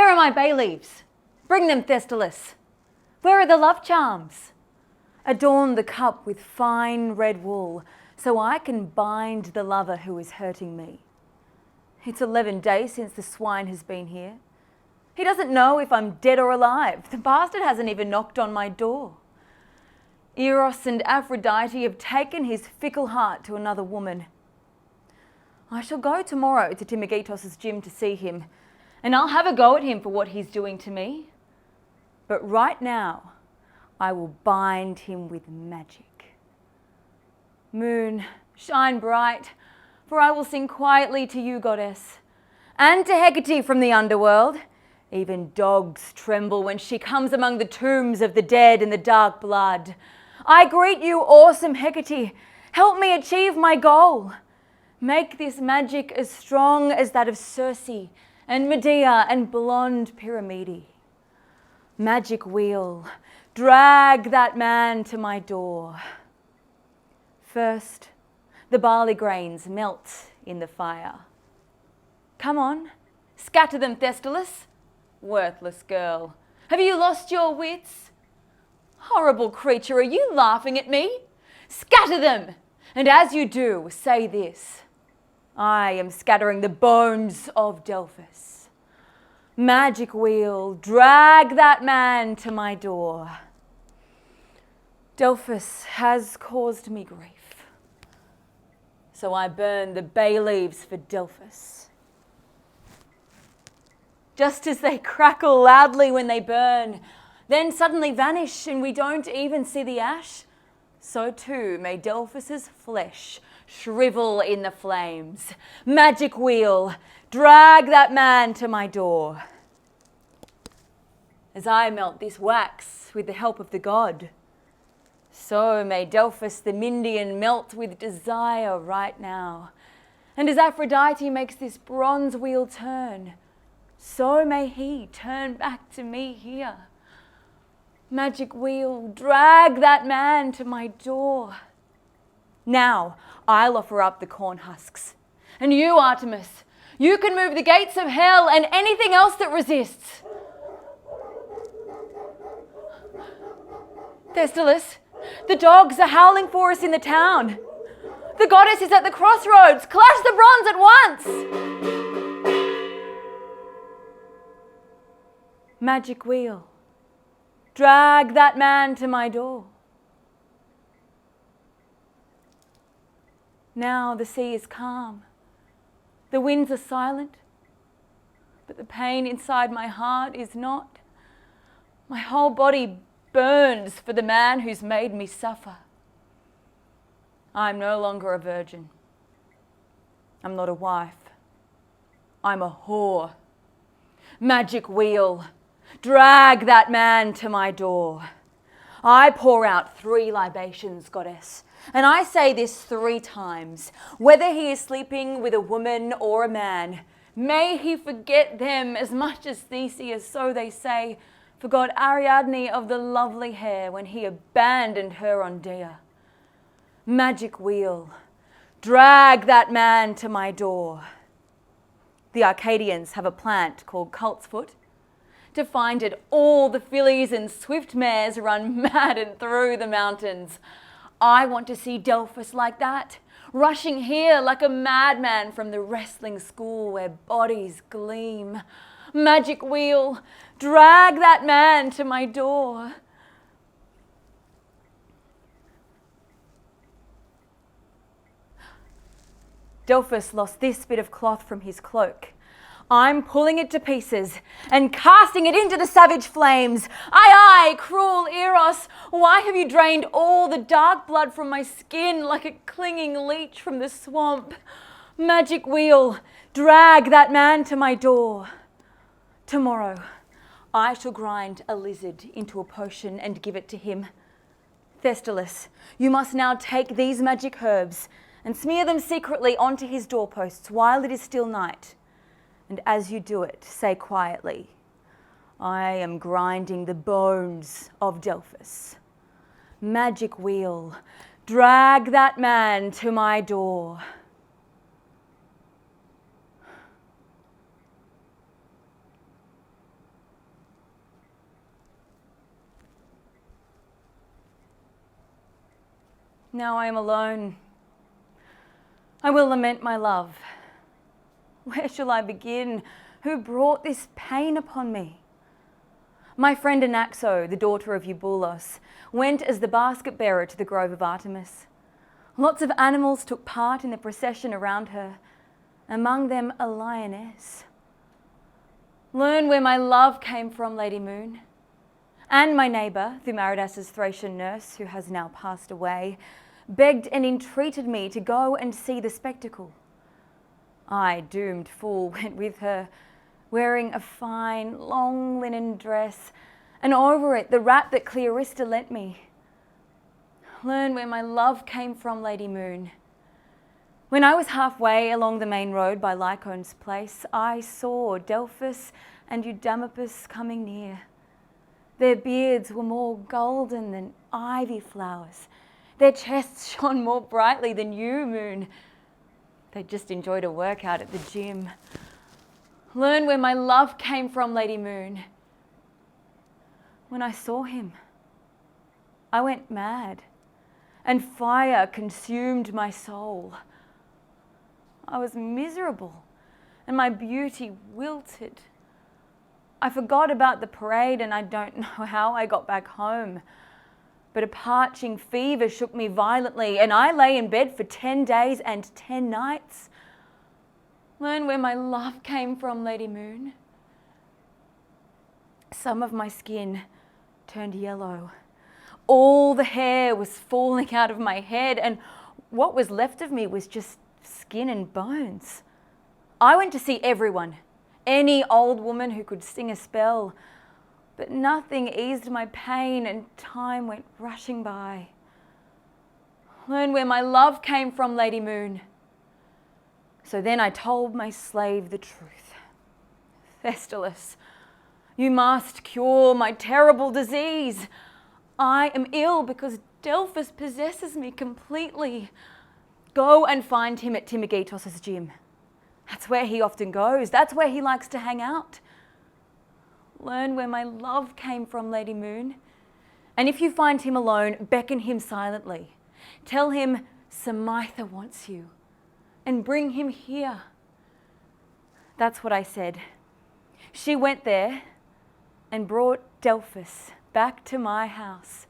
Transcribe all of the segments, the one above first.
Where are my bay leaves? Bring them, Thestylus. Where are the love charms? Adorn the cup with fine red wool, so I can bind the lover who is hurting me. It's 11 days since the swine has been here. He doesn't know if I'm dead or alive. The bastard hasn't even knocked on my door. Eros and Aphrodite have taken his fickle heart to another woman. I shall go tomorrow to Timogetos' gym to see him, and I'll have a go at him for what he's doing to me. But right now, I will bind him with magic. Moon, shine bright, for I will sing quietly to you, goddess, and to Hecate from the underworld. Even dogs tremble when she comes among the tombs of the dead in the dark blood. I greet you, awesome Hecate. Help me achieve my goal. Make this magic as strong as that of Circe and Medea and blonde Pyramide. Magic wheel, drag that man to my door. First, the barley grains melt in the fire. Come on, scatter them, Thestylus. Worthless girl, have you lost your wits? Horrible creature, are you laughing at me? Scatter them! And as you do, say this: I am scattering the bones of Delphus. Magic wheel, drag that man to my door. Delphus has caused me grief, so I burn the bay leaves for Delphus. Just as they crackle loudly when they burn, then suddenly vanish and we don't even see the ash, so too may Delphus's flesh shrivel in the flames. Magic wheel, drag that man to my door. As I melt this wax with the help of the god, so may Delphus the Myndian melt with desire right now. And as Aphrodite makes this bronze wheel turn, so may he turn back to me here. Magic wheel, drag that man to my door. Now I'll offer up the corn husks. And you, Artemis, you can move the gates of hell and anything else that resists. Thestylus, the dogs are howling for us in the town. The goddess is at the crossroads. Clash the bronze at once. Magic wheel, drag that man to my door. Now the sea is calm. The winds are silent, but the pain inside my heart is not. My whole body burns for the man who's made me suffer. I'm no longer a virgin. I'm not a wife. I'm a whore. Magic wheel, drag that man to my door. I pour out 3 libations, goddess, and I say this 3 times. Whether he is sleeping with a woman or a man, may he forget them as much as Theseus, so they say, forgot Ariadne of the lovely hair when he abandoned her on Dia. Magic wheel, drag that man to my door. The Arcadians have a plant called coltsfoot. To find it, all the fillies and swift mares run mad and through the mountains. I want to see Delphus like that, rushing here like a madman from the wrestling school where bodies gleam. Magic wheel, drag that man to my door. Delphus lost this bit of cloth from his cloak. I'm pulling it to pieces and casting it into the savage flames. Aye, aye, cruel Eros, why have you drained all the dark blood from my skin like a clinging leech from the swamp? Magic wheel, drag that man to my door. Tomorrow, I shall grind a lizard into a potion and give it to him. Thestylus, you must now take these magic herbs and smear them secretly onto his doorposts while it is still night. And as you do it, say quietly, I am grinding the bones of Delphus. Magic wheel, drag that man to my door. Now I am alone. I will lament my love. Where shall I begin? Who brought this pain upon me? My friend Anaxo, the daughter of Eubulos, went as the basket bearer to the grove of Artemis. Lots of animals took part in the procession around her, among them a lioness. Learn where my love came from, Lady Moon. And my neighbour, Thumaridas' Thracian nurse, who has now passed away, begged and entreated me to go and see the spectacle. I, doomed fool, went with her, wearing a fine, long linen dress, and over it the wrap that Clearista lent me. Learn where my love came from, Lady Moon. When I was halfway along the main road by Lycaon's place, I saw Delphus and Eudamopus coming near. Their beards were more golden than ivy flowers. Their chests shone more brightly than you, Moon. They just enjoyed a workout at the gym. Learn where my love came from, Lady Moon. When I saw him, I went mad, and fire consumed my soul. I was miserable, and my beauty wilted. I forgot about the parade, and I don't know how I got back home. But a parching fever shook me violently, and I lay in bed for 10 days and 10 nights. Learn where my love came from, Lady Moon. Some of my skin turned yellow. All the hair was falling out of my head, and what was left of me was just skin and bones. I went to see everyone, any old woman who could sing a spell, but nothing eased my pain, and time went rushing by. Learn where my love came from, Lady Moon. So then I told my slave the truth. Thestylus, you must cure my terrible disease. I am ill because Delphus possesses me completely. Go and find him at Timogetos' gym. That's where he often goes. That's where he likes to hang out. Learn where my love came from, Lady Moon. And if you find him alone, beckon him silently. Tell him Samantha wants you, and bring him here. That's what I said. She went there and brought Delphus back to my house,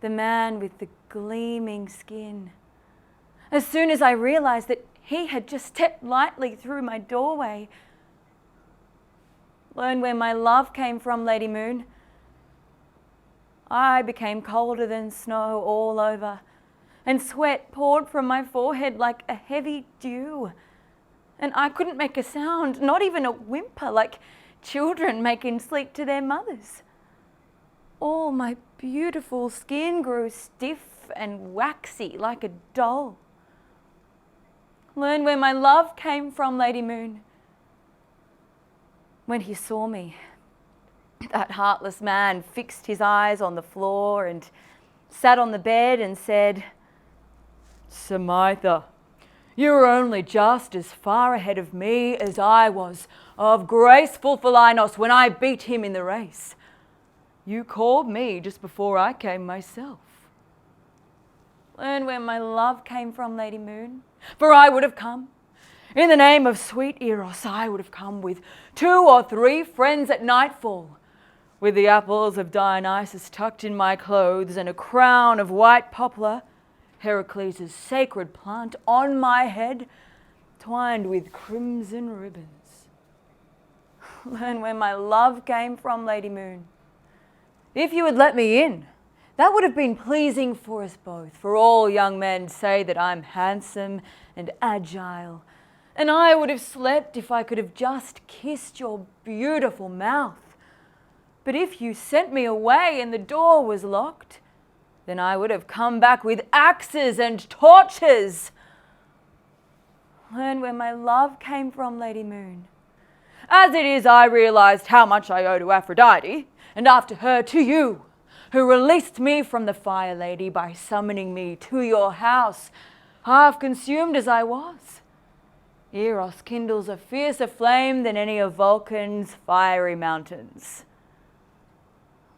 the man with the gleaming skin. As soon as I realized that he had just stepped lightly through my doorway. Learn where my love came from, Lady Moon. I became colder than snow all over, and sweat poured from my forehead like a heavy dew. And I couldn't make a sound, not even a whimper, like children making sleep to their mothers. All my beautiful skin grew stiff and waxy like a doll. Learn where my love came from, Lady Moon. When he saw me, that heartless man fixed his eyes on the floor and sat on the bed and said, Samantha, you were only just as far ahead of me as I was of graceful Philinos when I beat him in the race. You called me just before I came myself. Learn where my love came from, Lady Moon, for I would have come. In the name of sweet Eros, I would have come with 2 or 3 friends at nightfall, with the apples of Dionysus tucked in my clothes and a crown of white poplar, Heracles' sacred plant, on my head, twined with crimson ribbons. Learn where my love came from, Lady Moon. If you had let me in, that would have been pleasing for us both, for all young men say that I'm handsome and agile, and I would have slept if I could have just kissed your beautiful mouth. But if you sent me away and the door was locked, then I would have come back with axes and torches. Learn where my love came from, Lady Moon. As it is, I realized how much I owe to Aphrodite, and after her to you, who released me from the Fire Lady by summoning me to your house, half consumed as I was. Eros kindles a fiercer flame than any of Vulcan's fiery mountains.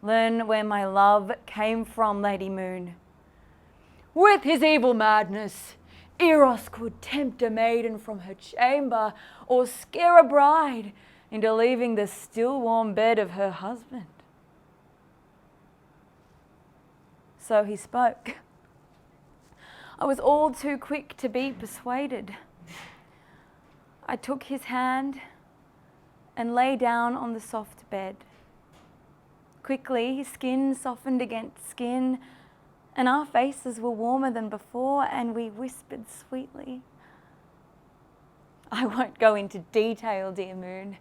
Learn where my love came from, Lady Moon. With his evil madness, Eros could tempt a maiden from her chamber or scare a bride into leaving the still warm bed of her husband. So he spoke. I was all too quick to be persuaded. I took his hand and lay down on the soft bed. Quickly, his skin softened against skin, and our faces were warmer than before, and we whispered sweetly. I won't go into detail, dear moon.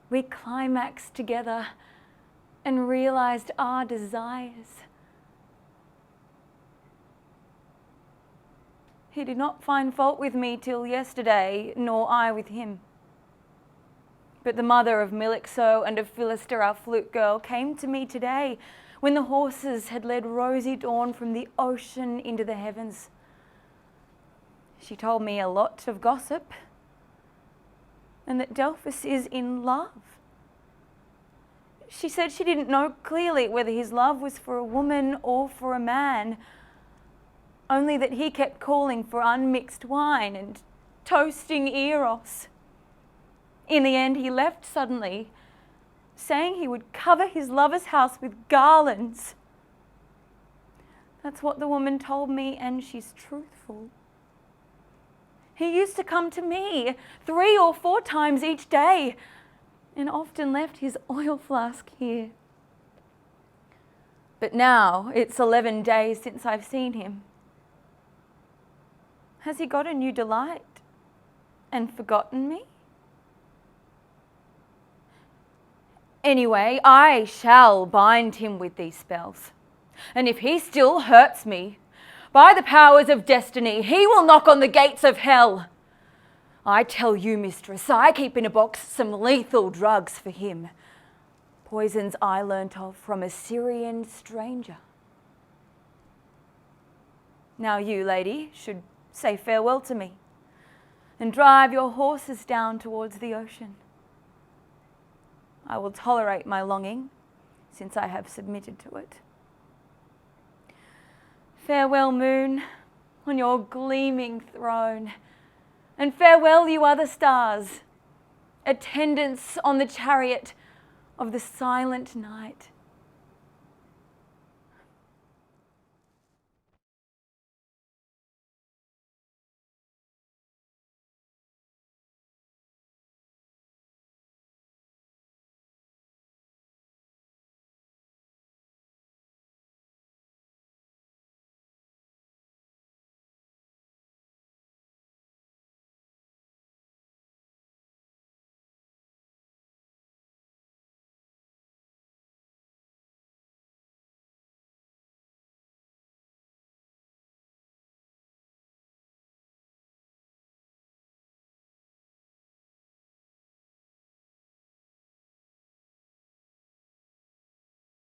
We climaxed together and realized our desires. He did not find fault with me till yesterday, nor I with him. But the mother of Milixo and of Philistor, our flute girl, came to me today when the horses had led rosy dawn from the ocean into the heavens. She told me a lot of gossip, and that Delphus is in love. She said she didn't know clearly whether his love was for a woman or for a man, only that he kept calling for unmixed wine and toasting Eros. In the end, he left suddenly, saying he would cover his lover's house with garlands. That's what the woman told me, and she's truthful. He used to come to me 3 or 4 times each day, and often left his oil flask here. But now it's 11 days since I've seen him. Has he got a new delight and forgotten me? Anyway, I shall bind him with these spells. And if he still hurts me, by the powers of destiny, he will knock on the gates of hell. I tell you, mistress, I keep in a box some lethal drugs for him. Poisons I learnt of from a Syrian stranger. Now you, lady, should say farewell to me and drive your horses down towards the ocean. I will tolerate my longing, since I have submitted to it. Farewell, moon, on your gleaming throne, and farewell, you other stars, attendants on the chariot of the silent night.